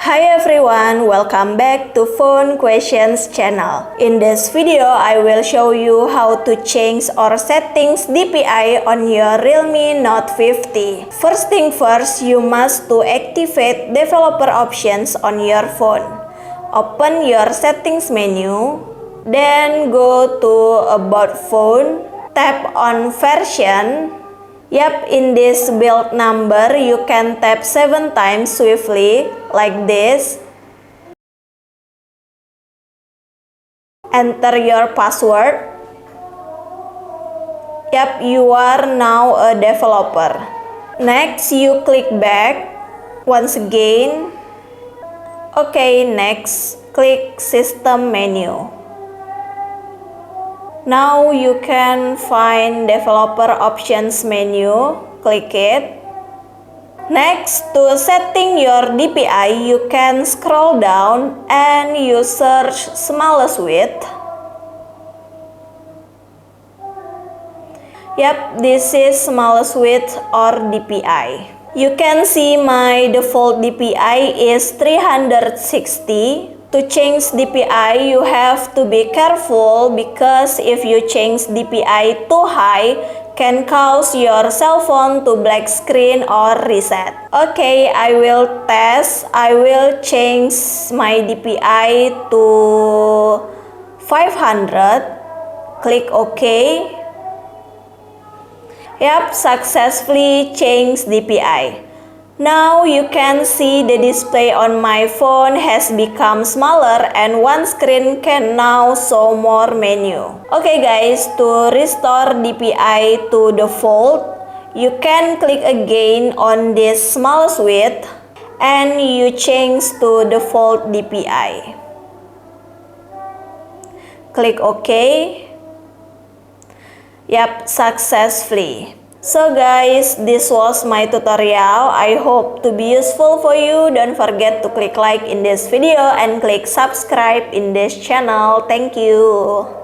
Hi everyone, welcome back to Phone Questions channel. In this video, I will show you how to change or settings DPI on your Realme Note 50. First thing first, you must to activate developer options on your phone. Open your settings menu, then go to About Phone, tap on Version. Yep, in this build number, you can tap 7 times swiftly, like this. Enter your password. Yep, you are now a developer. Next, you click back. Once again. Okay, next, click System menu. Now you can find developer options menu, click it. Next, to setting your DPI, you can scroll down and you search smallest width. Yep, this is smallest width or DPI. You can see my default DPI is 360. To change DPI, you have to be careful because if you change DPI too high, can cause your cell phone to black screen or reset. Okay, I will test. I will change my DPI to 500. Click OK. Yep, successfully changed DPI. Now you can see the display on my phone has become smaller and one screen can now show more menu. Okay guys, to restore DPI to default, you can click again on this smallest width and you change to default DPI. Click OK. Yep, successfully. So guys, this was my tutorial. I hope to be useful for you. Don't forget to click like in this video and click subscribe in this channel. Thank you.